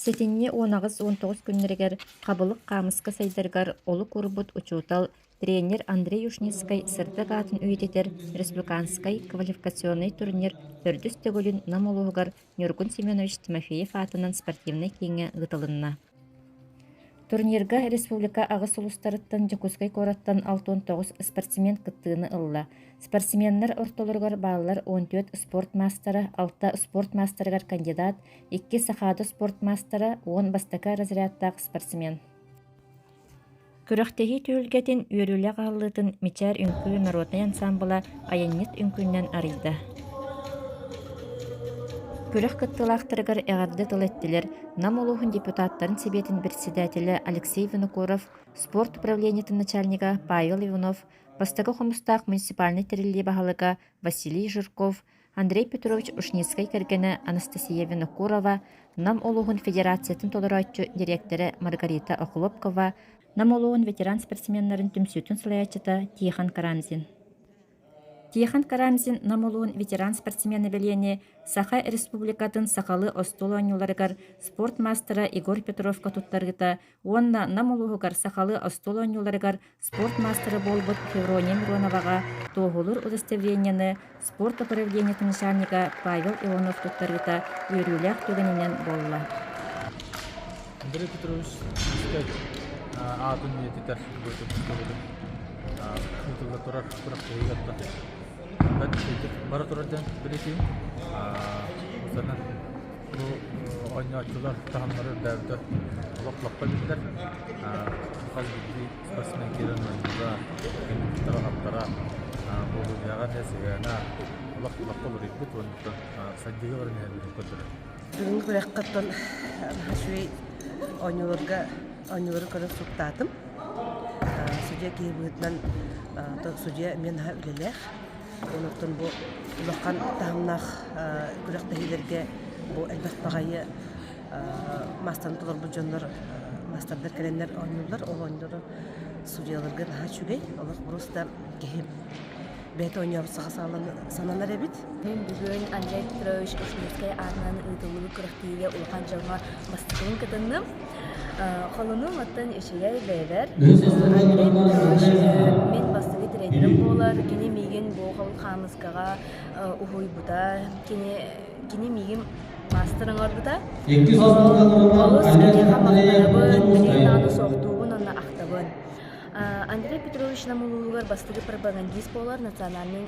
Сетинне 19 күннерегер қабылық қамысқа сайдаргар олы курбут учутал тренер Андрей Юшницкай сырды қатын үйететер республиканскай квалификационный турнир үрдіс төгілін намолуғығар Нюргун Семенович Тимофеев атынан спортивный кеңе ғытылынна. Турнирга республика ағыс улустарыттан Жакускай кораттан 69 спортсмен кыттыыны ылла. Спортсменнер ортолоргар баллар 14 спорт мастера, 6 спорт мастергар кандидат, 2 сахады спорт мастера, 10 бастака разрядтақ спортсмен. Күріқтегі түйілгетін үйрілі ғаллытын мечар үнкі народный ансамбыла аяннет үнкүннен арыйда. Күріх кыттылақтырғар әғарды тылеттілер, нам олуғын депутаттарын себетін председателі Алексей Винокуров, спорт управлениетін начальника Павел Иванов, бастағы қомыстақ муниципальный тірілі бағалыға Василий Жирков, Андрей Петрович Ушницкай кіргені Анастасия Винокурова, нам олуғын федерациятын толырайтчы директоры Маргарита Охлопкова, нам олуғын ветеран спортсменнарын түмсүтін сылаячыта Тихан Карамзин. Тихан Карамзин намолуын ветеран спортсмені белене Саха республикатын сақалы остол ойнуларыгар спорт мастера Игорь Петровка туттаргыта, онна намолуғығар сақалы остол ойнуларыгар спорт мастера болбыт Феврония Мироноваға тоғылыр удостоверениені спорт управлениетін начальника Павел Иванов туттаргыта үйрілях төгінінен болла. Андрей Петрович, атын ететер бара турардан билетим. Осанан бу ойночулар тахамлары дәрді лоқлаққа билдер. Қазір спортсмен керен ойнуда тараптара бу яга несегена лоқлаққа бүрекбит онда саддиге бармай көтөрө. Бүгүнкү раккаттан хашуй ойнолорга көрөп суктатым. Судья кейбүтнан судья мен ха үлелер. Онуттан бу улаккан тахамнах күрәктәһиләргә бу әлбәт багайы мастан тулар бу җоннар мастардар кәләннәр ойнылар, ол ойнылар судьяларга ха чүгәй, алар просто кехим бет ойнап саналар бит. Мен бүгін Андрей Петрович Ушницкай атынан ыйтылы күрәктәһилә улаккан җанга мастыгын кытынным. Холуның аттан ишегей бәйләр. Андрей Петрович мен бастыгы тренерым болар. Кене миген бу хавыл хамыскага ухуй бута. Кене миген мастерың арбыта. Олыс кене хамактарыбын, мен аны соқтуғын, аны ақтабын. Андрей Петрович намылуылар бастыгы пропагандист болар, национальный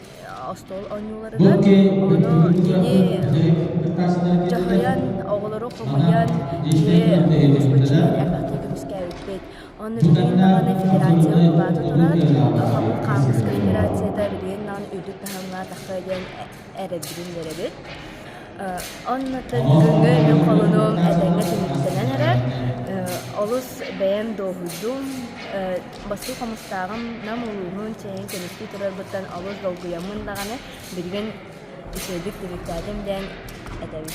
остол ойнуларыгар. Оны кене жахаян, оғылары қомаян, кене ұспачын әфәқтегі мүскә өтпет. Оны білген нағаны федерация ұлаты тұрар, қабыл қамысқы федерацияда білген нағын өйдік тағымға таққайден әрәбірін веребет. Оннатын күнгі мен қолының әдәңгі тіміктенен әрәр. Олыс бәйім доғыдым, басу қамыстағым нам ұлығын чейін көністі тұрар бұттан олыс долғыямын дағаны білген үшедік директәдімден әдәбі.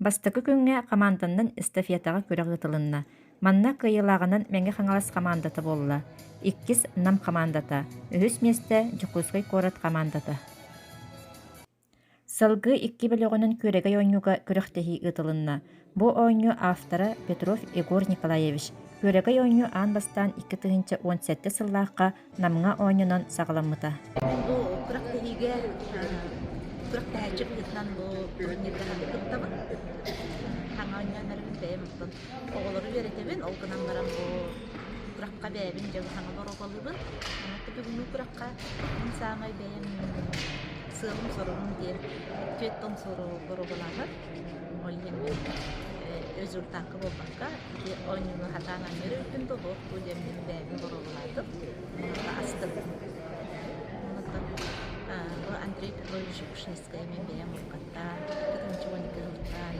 Бастықы күнге команданның эстафетаға көріғі тылынна. Манна кыйылағынан мәңгі қаңалас командаты болла. 2 нам командата. Үхіс месте Жакускай корат командата. Салгы 2 білігінің көрегі ойнуға көріқтігі ұтылынна. Бу ойну автора Петров Егор Николаевич. Көрегі ойну ан бастан 2017 сыллаққа намыңа ойнунан сағыламыта. Бу көріқтігіге көріқтігічік етінен бу турнирден күттімін. Хаңа ойнанарын бәйіміктің. Оғылары веретебін, ол күнанларым бу көріққа бәйімін жағы хаңалар оғалыбын. Бүгінгі көріққа инсаңай бәйім сığılım sorunun diye tüyetton soru borugulanır. Oyunun özür takip olmakta. Oyunun hatanan yeri bütün de bu demin beyni boruguladı. Astım. Bu Andrei Petrovich Ушницкая мен бейім olmakta. Kıtınçı oyunu kızıldan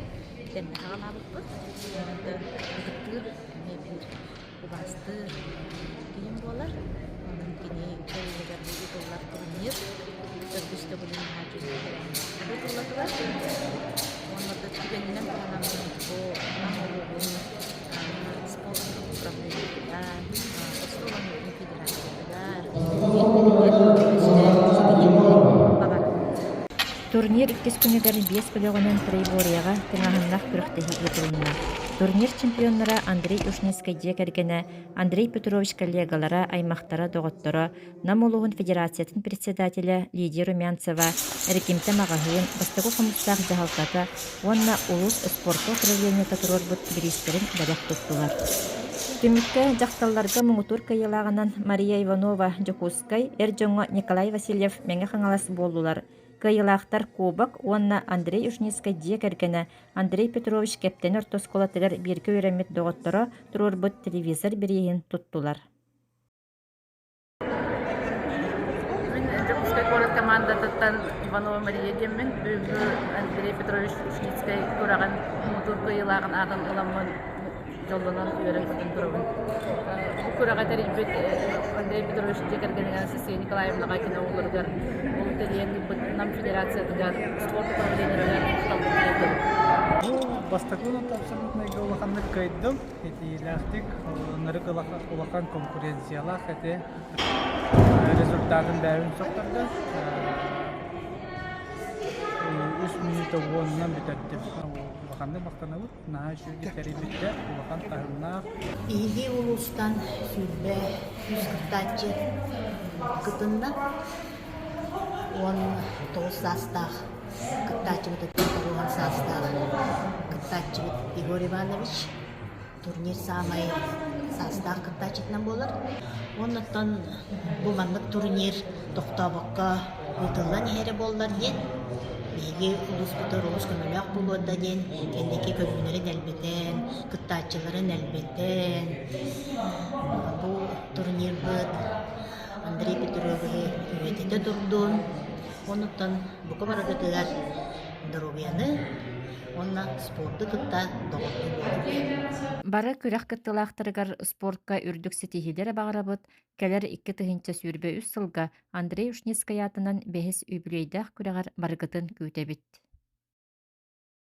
demir ağlalık bu. Gıttır bir ubastı kiyim bolar. Onun kini köylüler bu dolar turunir. Örgüste bulunun hacizleri. Bu turlatılar. Onlarda tükeninen kanalının bu namoluğun spor upravlılıklar, Ostrolanın federasyonlar, Турнир иккис күнүгер 5 бөлөгөнөн Трейборияга тыңаһыннах күрөхтеһи ытылынна. Турнир чемпионнара Андрей Ушнецкай диэкергене Андрей Петрович коллегалара аймактара доготторо Намолугун федерациятын председателя Лидия Румянцева, Эркимте Магаһыын, Бастагы Хомустаах Жахалтата, онна улус спорту управлениета турорбут биристерин бәлек туттулар. Түмүккә жакталларга муңутур кайылаганан Мария Иванова Жокускай, Эржоңо Николай Васильев меңе хаңалас болдулар. Кайылаахтар Кубак, онна Андрей Ушнецкай диэкергене Андрей Петрович кептен ортосколатыгар бирке өремет доготторо турорбут телевизор бириһин туттулар. Жокускай город командатан Иванова Мария Деммен, Андрей Петрович Ушнецкай кураган мутур кайылаган атын ыламын жолдонан үйрен көтөн турабын. Бу курага терибет Андрей Петрович диэкергенен Сесия Николаевна Гакина уларгар ол телиен нам федерациятыгар спорт управлениятыгар. Бастакунат абсолютно голаханнык кайдым. Эти ляхтик, нарык улахан конкуренциялах, это результатын бәрін соқтырды. 3 минута оннан бітірдім. Улаханды мақтанабыт, наға шүйді тәребетті улахан тағыннақ. Иги улустан сүрбе 140 кытында он 9 састах кыттачыбыт туруган састах кыттачыбыт Игорь Иванович турнир самай састах кыттачытынан болар. Оннан бу маннык турнир токтабакка ытылан эре боллар ден. Беги улус бутар улус көмөлөк болууда ден, кендеки көмүнөрүн элбетен, кыттачыларын элбетен. Бу турнир быт Андрей Петрович үетете турдун. Онуттан бука барагытыгар здоровьяны, онна спорты кытта доготту болду. Бары күрәк кыттылаахтарыгар спортка үрдүк сетихилер багарабыт, келер 2 тыһынча сүрбе 3 сылга Андрей Ушнецкай атынан бэһис үбүлейдах күрәгар баргытын күтәбит.